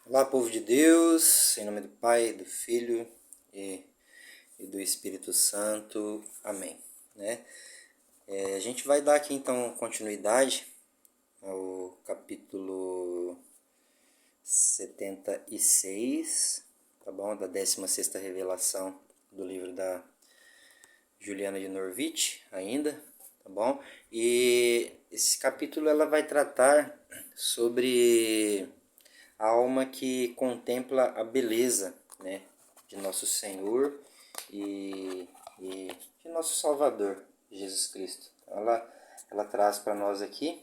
Olá, povo de Deus, em nome do Pai, do Filho e do Espírito Santo. Amém. A gente vai dar aqui então continuidade ao capítulo 76, tá bom? Da 16ª revelação do livro da Juliana de Norwich ainda, tá bom? E esse capítulo ela vai tratar sobre a alma que contempla a beleza, né, de nosso Senhor e de nosso Salvador, Jesus Cristo. Ela traz para nós aqui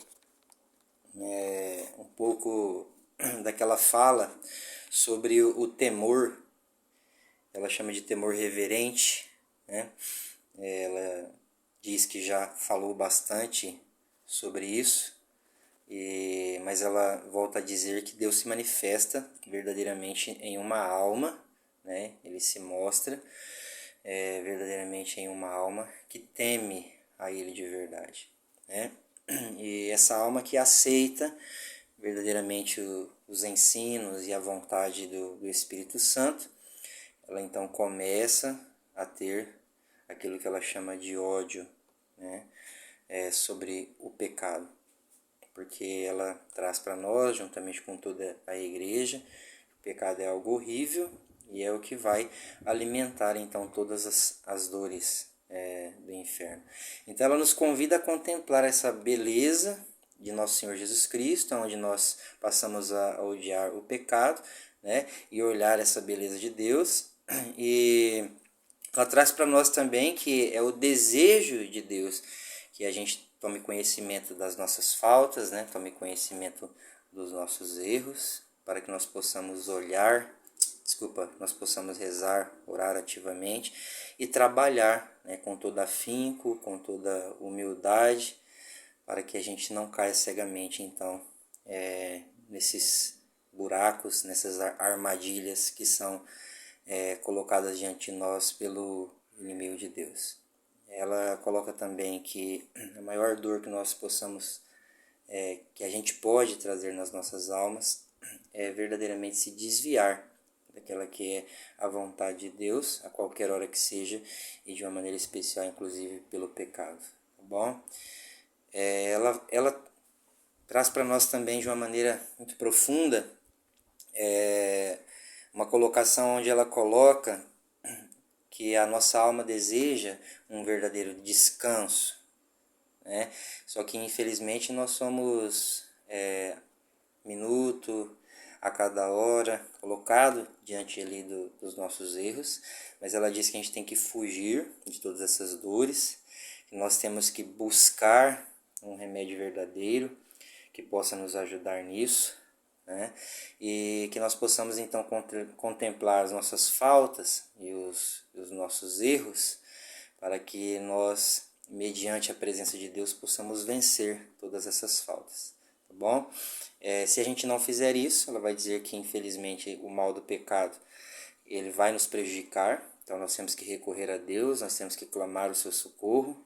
um pouco daquela fala sobre o temor. Ela chama de temor reverente, né? Ela diz que já falou bastante sobre isso, mas ela volta a dizer que Deus se manifesta verdadeiramente em uma alma, né? Ele se mostra verdadeiramente em uma alma que teme a Ele de verdade, né? E essa alma que aceita verdadeiramente os ensinos e a vontade do Espírito Santo, ela então começa a ter aquilo que ela chama de ódio, né? Sobre o pecado, porque ela traz para nós, juntamente com toda a igreja, o pecado é algo horrível e é o que vai alimentar então todas as dores do inferno. Então ela nos convida a contemplar essa beleza de nosso Senhor Jesus Cristo, onde nós passamos a odiar o pecado, né, e olhar essa beleza de Deus. E ela traz para nós também que é o desejo de Deus que a gente tome conhecimento das nossas faltas, né? Tome conhecimento dos nossos erros, para que nós possamos nós possamos rezar, orar ativamente e trabalhar, né, com todo afinco, com toda humildade, para que a gente não caia cegamente, então, nesses buracos, nessas armadilhas que são colocadas diante de nós pelo inimigo de Deus. Ela coloca também que a maior dor que nós possamos, que a gente pode trazer nas nossas almas, é verdadeiramente se desviar daquela que é a vontade de Deus, a qualquer hora que seja, e de uma maneira especial, inclusive, pelo pecado. Tá bom? Ela traz para nós também, de uma maneira muito profunda, uma colocação onde ela coloca que a nossa alma deseja um verdadeiro descanso, né? Só que infelizmente nós somos minuto a cada hora colocado diante ali dos nossos erros, mas ela diz que a gente tem que fugir de todas essas dores, que nós temos que buscar um remédio verdadeiro que possa nos ajudar nisso, né? E que nós possamos então contemplar as nossas faltas e os nossos erros, para que nós, mediante a presença de Deus, possamos vencer todas essas faltas, tá bom? Se a gente não fizer isso, ela vai dizer que infelizmente o mal do pecado ele vai nos prejudicar, então nós temos que recorrer a Deus, nós temos que clamar o seu socorro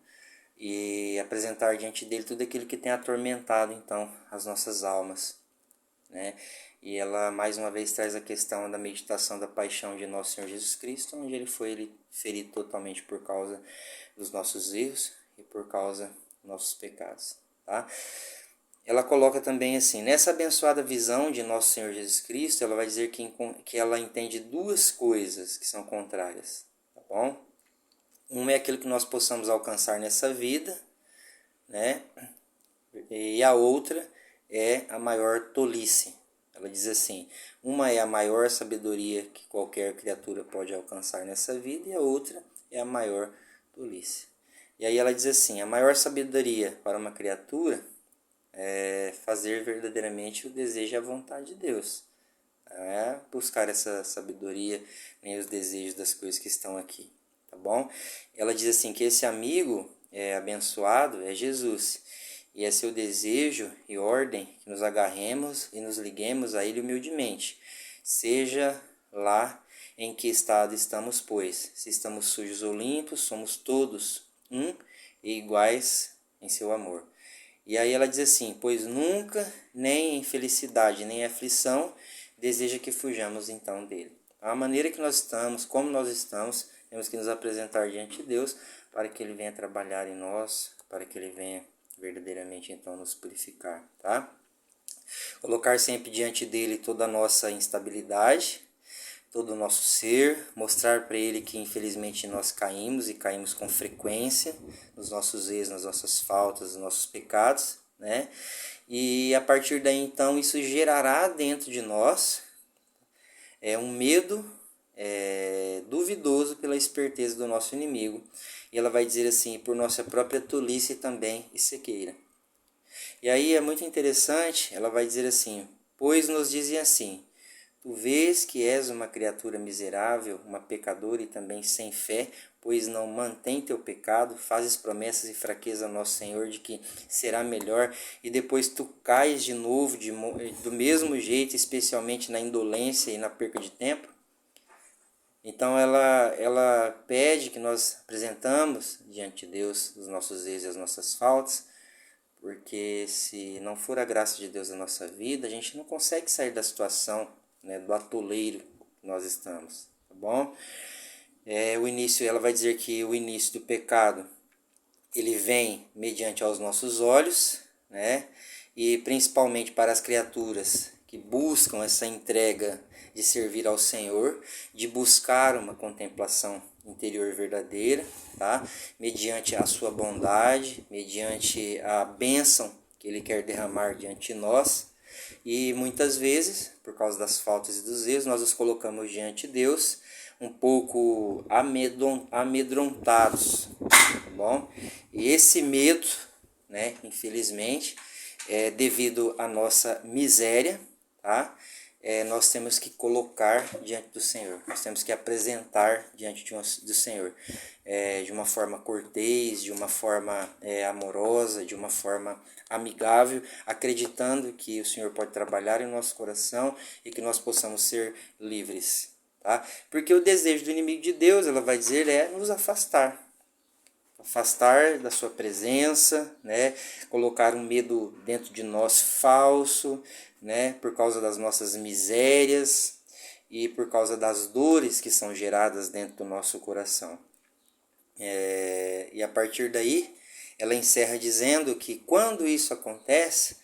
e apresentar diante dele tudo aquilo que tem atormentado então as nossas almas, né? E ela mais uma vez traz a questão da meditação da paixão de nosso Senhor Jesus Cristo, onde ele foi ferido totalmente por causa dos nossos erros e por causa dos nossos pecados, tá? Ela coloca também assim, nessa abençoada visão de nosso Senhor Jesus Cristo, ela vai dizer que ela entende duas coisas que são contrárias, tá bom? Uma é aquilo que nós possamos alcançar nessa vida, né? E a outra é a maior tolice. Ela diz assim, uma é a maior sabedoria que qualquer criatura pode alcançar nessa vida e a outra é a maior tolice. E aí ela diz assim, a maior sabedoria para uma criatura é fazer verdadeiramente o desejo e a vontade de Deus. É buscar essa sabedoria nem os desejos das coisas que estão aqui, tá bom? Ela diz assim que esse amigo abençoado é Jesus. E é seu desejo e ordem que nos agarremos e nos liguemos a Ele humildemente. Seja lá em que estado estamos, pois, se estamos sujos ou limpos, somos todos um e iguais em seu amor. E aí ela diz assim, pois nunca, nem em felicidade, nem em aflição, deseja que fujamos então dele. A maneira que nós estamos, como nós estamos, temos que nos apresentar diante de Deus para que ele venha trabalhar em nós, para que ele venha verdadeiramente então nos purificar, tá? Colocar sempre diante dele toda a nossa instabilidade, todo o nosso ser, mostrar para ele que infelizmente nós caímos e caímos com frequência nos nossos erros, nas nossas faltas, nos nossos pecados, né? E a partir daí então isso gerará dentro de nós um medo duvidoso pela esperteza do nosso inimigo. E ela vai dizer assim, por nossa própria tolice também e sequeira. E aí é muito interessante, ela vai dizer assim, pois nos dizem assim, tu vês que és uma criatura miserável, uma pecadora e também sem fé, pois não mantém teu pecado, fazes promessas e fraqueza ao nosso Senhor de que será melhor, e depois tu cais de novo do mesmo jeito, especialmente na indolência e na perca de tempo. Então ela pede que nós apresentamos diante de Deus os nossos erros e as nossas faltas, porque se não for a graça de Deus na nossa vida, a gente não consegue sair da situação, né, do atoleiro que nós estamos, tá bom? O início, ela vai dizer que o início do pecado, ele vem mediante aos nossos olhos, né? E principalmente para as criaturas que buscam essa entrega de servir ao Senhor, de buscar uma contemplação interior verdadeira, tá? Mediante a sua bondade, mediante a bênção que Ele quer derramar diante de nós. E muitas vezes, por causa das faltas e dos erros, nós os colocamos diante de Deus um pouco amedrontados, tá bom? E esse medo, né, infelizmente, é devido à nossa miséria, tá? Nós temos que colocar diante do Senhor, nós temos que apresentar diante do Senhor, de uma forma cortês, de uma forma amorosa, de uma forma amigável, acreditando que o Senhor pode trabalhar em nosso coração e que nós possamos ser livres, tá? Porque o desejo do inimigo de Deus, ela vai dizer, é nos afastar da sua presença, né? Colocar um medo dentro de nós falso, né? Por causa das nossas misérias e por causa das dores que são geradas dentro do nosso coração. E a partir daí, ela encerra dizendo que quando isso acontece,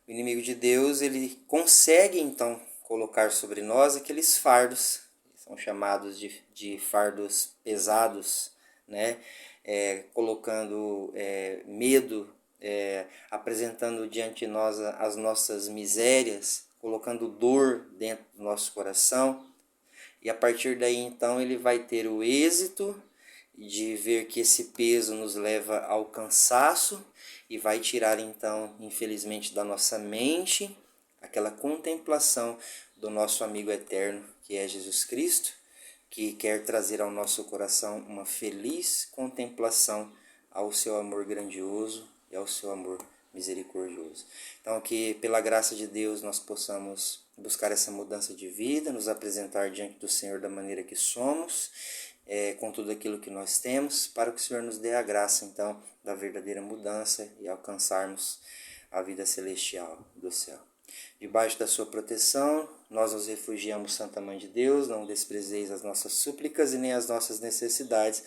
o inimigo de Deus, ele consegue então colocar sobre nós aqueles fardos, que são chamados de fardos pesados, né? Colocando medo, apresentando diante de nós as nossas misérias, colocando dor dentro do nosso coração. E a partir daí então ele vai ter o êxito de ver que esse peso nos leva ao cansaço e vai tirar então, infelizmente, da nossa mente aquela contemplação do nosso amigo eterno, que é Jesus Cristo, que quer trazer ao nosso coração uma feliz contemplação ao seu amor grandioso e ao seu amor misericordioso. Então, que pela graça de Deus nós possamos buscar essa mudança de vida, nos apresentar diante do Senhor da maneira que somos, com tudo aquilo que nós temos, para que o Senhor nos dê a graça, então, da verdadeira mudança e alcançarmos a vida celestial do céu. Debaixo da sua proteção, nós nos refugiamos, Santa Mãe de Deus, não desprezeis as nossas súplicas e nem as nossas necessidades,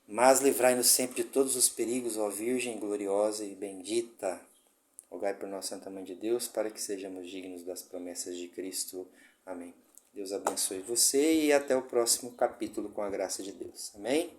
mas livrai-nos sempre de todos os perigos, ó Virgem gloriosa e bendita. Rogai por nós, Santa Mãe de Deus, para que sejamos dignos das promessas de Cristo. Amém. Deus abençoe você e até o próximo capítulo com a graça de Deus. Amém?